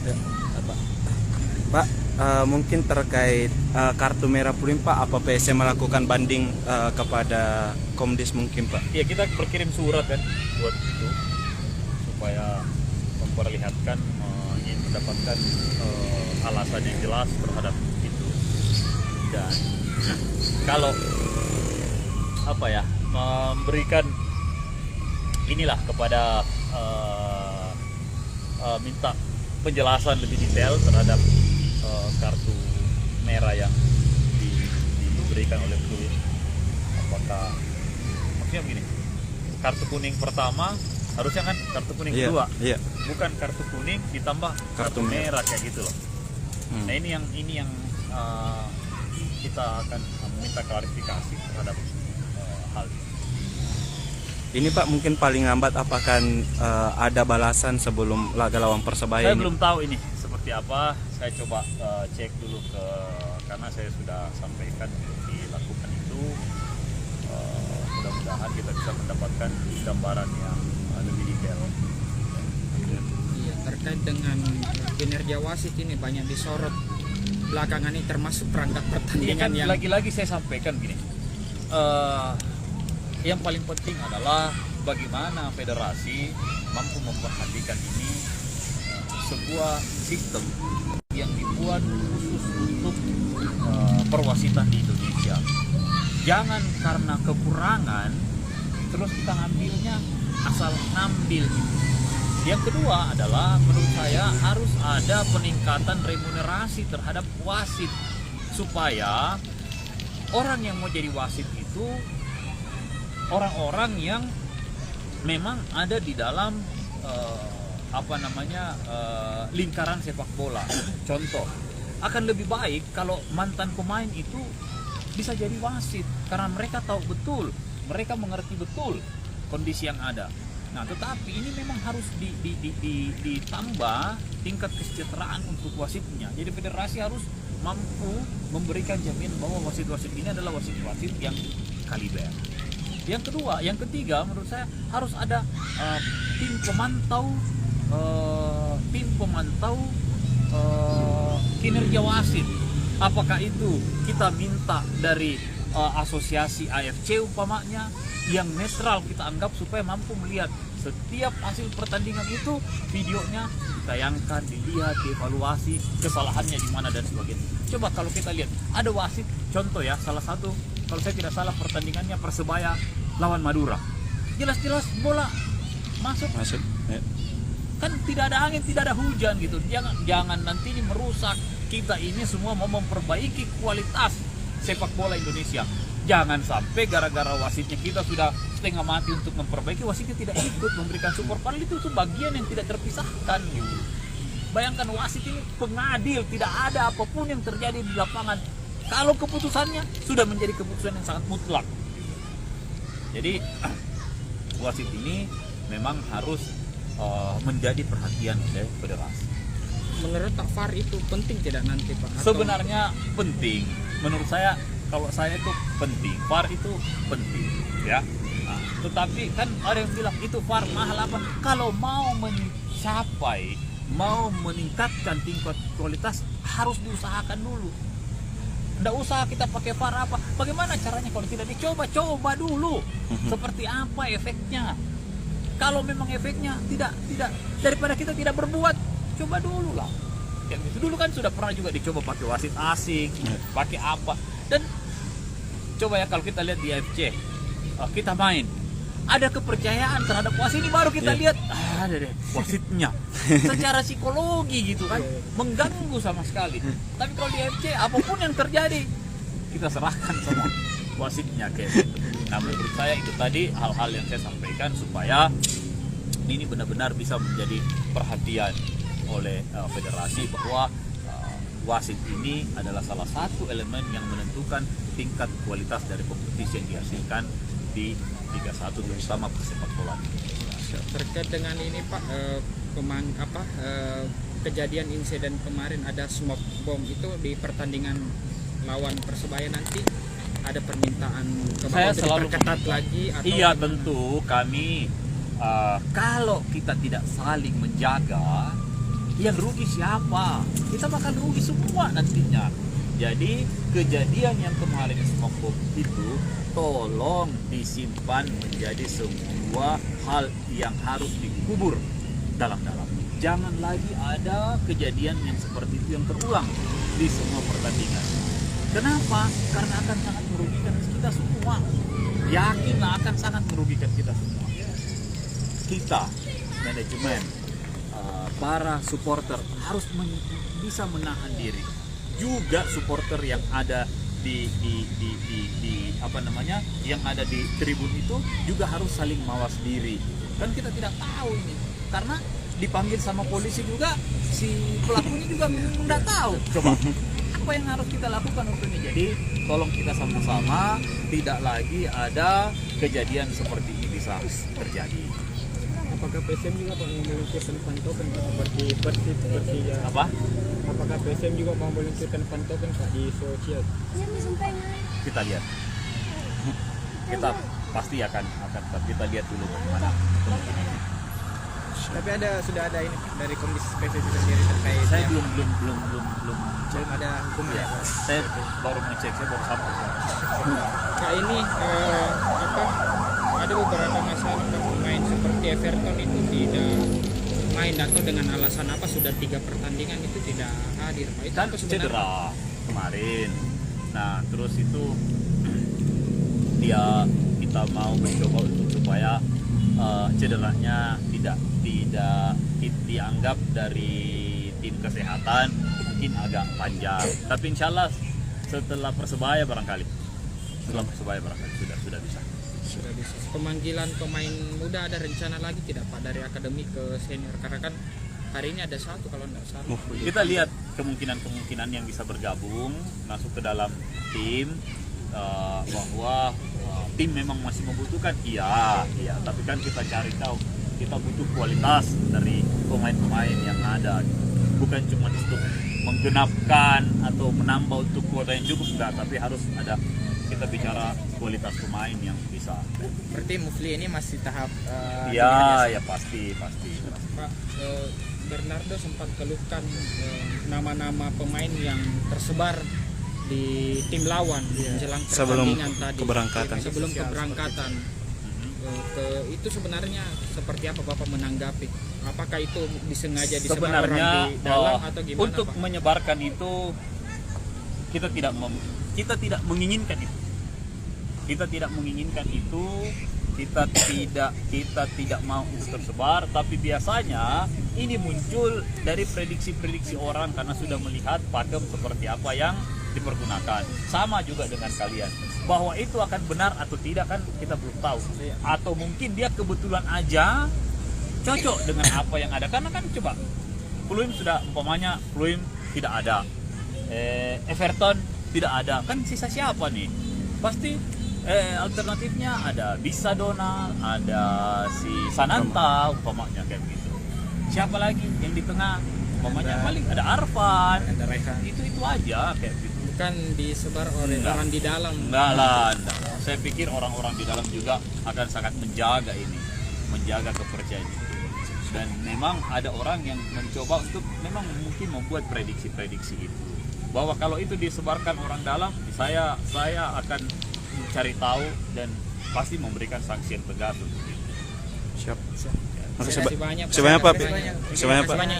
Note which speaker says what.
Speaker 1: Ya, Pak. Pak, mungkin terkait kartu merah kuning Pak, apa PSM melakukan banding kepada Komdis mungkin Pak?
Speaker 2: Iya, kita berkirim surat kan buat itu supaya memperlihatkan ingin mendapatkan alasan yang jelas terhadap itu. Dan kalau apa ya, memberikan inilah kepada minta penjelasan lebih detail terhadap kartu merah yang diberikan oleh Pluit. Apakah maksudnya begini, kartu kuning pertama harusnya kan kartu kuning kedua, bukan kartu kuning ditambah kartu merah kayak gitu loh. Nah ini yang kita akan meminta klarifikasi terhadap hal ini.
Speaker 1: Ini Pak mungkin paling lambat apakah ada balasan sebelum laga lawan Persebaya
Speaker 2: Saya
Speaker 1: ini?
Speaker 2: belum tahu ini seperti apa. Saya coba cek dulu karena saya sudah sampaikan untuk dilakukan itu. Mudah-mudahan kita bisa mendapatkan gambaran yang lebih detail.
Speaker 3: Iya, terkait dengan kinerja wasit ini banyak disorot belakangan ini, termasuk perangkat
Speaker 2: Iya
Speaker 3: pertandingan
Speaker 2: kan,
Speaker 3: yang
Speaker 2: lagi-lagi saya sampaikan gini. Yang paling penting adalah bagaimana federasi mampu memperhatikan ini sebuah sistem yang dibuat khusus untuk perwasitan di Indonesia. Jangan karena kekurangan terus kita ngambilnya asal ngambil. Yang kedua adalah menurut saya harus ada peningkatan remunerasi terhadap wasit supaya orang yang mau jadi wasit itu orang-orang yang memang ada di dalam lingkaran sepak bola. Contoh, akan lebih baik kalau mantan pemain itu bisa jadi wasit karena mereka tahu betul, mereka mengerti betul kondisi yang ada. Nah, tetapi ini memang harus ditambah tingkat kesejahteraan untuk wasitnya. Jadi federasi harus mampu memberikan jaminan bahwa wasit-wasit ini adalah wasit-wasit yang kaliber. Yang kedua, yang ketiga menurut saya harus ada tim pemantau kinerja wasit. Apakah itu kita minta dari asosiasi AFC umpamanya yang netral, kita anggap supaya mampu melihat setiap hasil pertandingan itu, videonya ditayangkan, dilihat, dievaluasi kesalahannya di mana dan sebagainya. Coba kalau kita lihat ada wasit, contoh ya, salah satu kalau saya tidak salah pertandingannya Persebaya lawan Madura, jelas-jelas bola masuk.
Speaker 1: Ya.
Speaker 2: Kan tidak ada angin, tidak ada hujan gitu. Jangan nanti ini merusak kita ini semua mau memperbaiki kualitas sepak bola Indonesia. Jangan sampai gara-gara wasitnya kita sudah setengah mati untuk memperbaiki, wasitnya tidak ikut memberikan support. Padahal itu bagian yang tidak terpisahkan gitu. Bayangkan wasit ini pengadil, tidak ada apapun yang terjadi di lapangan kalau keputusannya sudah menjadi keputusan yang sangat mutlak. Jadi wasit ini memang harus menjadi perhatian oleh federasi.
Speaker 3: menurut Pak VAR itu penting tidak nanti Pak?
Speaker 2: Sebenarnya penting. Menurut saya, kalau saya itu penting. VAR itu penting, ya. Nah, tetapi kan ada yang bilang itu VAR mahal apa? Kalau mau mencapai, mau meningkatkan tingkat kualitas harus diusahakan dulu. Nggak usah kita pakai VAR apa. Bagaimana caranya kalau tidak dicoba dulu. Seperti apa efeknya? Kalau memang efeknya tidak daripada kita tidak berbuat, coba dulu lah. Yang itu dulu kan sudah pernah juga dicoba pakai wasit asing, pakai apa. Dan coba ya kalau kita lihat di AFC, kita main, ada kepercayaan terhadap wasit ini, baru kita lihat ada deh wasitnya. Secara psikologi gitu kan, mengganggu sama sekali. Tapi kalau di AFC apapun yang terjadi, kita serahkan sama wasitnya kayak gitu. Nah, menurut saya itu tadi hal-hal yang saya sampaikan supaya ini benar-benar bisa menjadi perhatian oleh federasi bahwa wasit ini adalah salah satu elemen yang menentukan tingkat kualitas dari kompetisi yang dihasilkan di Liga 1 terutama persepak bola.
Speaker 3: Terkait dengan ini Pak, kejadian insiden kemarin ada smoke bomb itu di pertandingan lawan Persebaya nanti, ada permintaan
Speaker 2: Saya selalu
Speaker 3: diperketat lagi atau
Speaker 2: iya
Speaker 3: gimana?
Speaker 2: tentu kami kalau kita tidak saling menjaga, yang rugi siapa? Kita bakal rugi semua nantinya. Jadi kejadian yang kemarin smoke bomb itu tolong disimpan menjadi sebuah hal yang harus dikubur dalam-dalam. Jangan lagi ada kejadian yang seperti itu yang terulang di semua pertandingan. Kenapa? Karena akan sangat merugikan kita semua. Yakinlah akan sangat merugikan kita semua. Kita, manajemen, para supporter harus bisa menahan diri. Juga supporter yang ada di apa namanya, yang ada di tribun itu juga harus saling mawas diri. Kan kita tidak tahu ini, karena dipanggil sama polisi juga si pelakunya juga nggak tahu. Coba apa yang harus kita lakukan untuk ini? Jadi tolong kita sama-sama tidak lagi ada kejadian seperti ini bisa terjadi.
Speaker 3: Apakah PSM juga mau meluncurkan pantauan seperti Persija?
Speaker 2: Apa?
Speaker 3: Apakah PSM juga mau meluncurkan pantauan Pak di sosial?
Speaker 2: Kita lihat. Kita pasti akan kita lihat dulu bagaimana kemungkinannya.
Speaker 3: Tapi sudah ada ini dari Komisi PSSI sendiri terkait.
Speaker 2: Saya belum
Speaker 3: ada hukuman
Speaker 2: ya. Saya baru ngecek, saya baru sampai.
Speaker 3: Nah ini ada beberapa masalah pemain seperti Everton itu tidak main atau dengan alasan apa sudah 3 pertandingan itu tidak hadir Pak. Itu
Speaker 2: Kan
Speaker 3: apa sebenarnya?
Speaker 2: cedera kemarin. Nah terus itu kita mau mencoba untuk supaya cederanya tidak dianggap dari tim kesehatan mungkin agak panjang. Tapi insya Allah setelah Persebaya barangkali sudah bisa.
Speaker 3: Sudah bisa. Pemanggilan pemain muda ada rencana lagi tidak Pak dari akademi ke senior? Karena kan hari ini ada 1 kalau tidak salah.
Speaker 2: Kita lihat kemungkinan yang bisa bergabung masuk ke dalam tim, bahwa tim memang masih membutuhkan, iya, tapi kan kita cari tahu, kita butuh kualitas dari pemain-pemain yang ada, bukan cuma untuk menggenapkan atau menambah untuk kuota yang cukup, enggak, tapi harus ada, kita bicara kualitas pemain yang bisa.
Speaker 3: Berarti Mufli ini masih tahap
Speaker 2: Ya pasti.
Speaker 3: Pak, Bernardo sempat keluhkan nama-nama pemain yang tersebar di tim lawan menjelang pertandingan tadi sebelum keberangkatan. Itu sebenarnya seperti apa Bapak menanggapi? Apakah itu disengaja disebar orang di dalam atau gimana
Speaker 2: untuk
Speaker 3: Pak?
Speaker 2: menyebarkan itu kita tidak menginginkan itu. Kita tidak mau tersebar, tapi biasanya ini muncul dari prediksi-prediksi orang karena sudah melihat pakem seperti apa yang dipergunakan. Sama juga dengan kalian, bahwa itu akan benar atau tidak kan kita belum tahu. Atau mungkin dia kebetulan aja cocok dengan apa yang ada, karena kan coba Pluim sudah umpamanya Pluim tidak ada, Everton tidak ada, kan sisa siapa nih? Pasti alternatifnya ada bisa Donald, ada si Sananta umpamanya kayak begitu. Siapa lagi yang di tengah? Umpamanya paling ada Arfan,
Speaker 3: ada Rehan.
Speaker 2: Itu aja kayak gitu.
Speaker 3: Bukan disebar oleh orang di dalam.
Speaker 2: Enggak lah. Saya pikir orang-orang di dalam juga akan sangat menjaga kepercayaan itu. Dan memang ada orang yang mencoba untuk memang mungkin membuat prediksi-prediksi itu. Bahwa kalau itu disebarkan orang dalam, saya akan mencari tahu dan pasti memberikan sanksi yang tegas untuk itu.
Speaker 1: Siap.
Speaker 3: Terima kasih banyak Pak.
Speaker 1: Sebanyak Pak.
Speaker 3: Terima kasih banyak.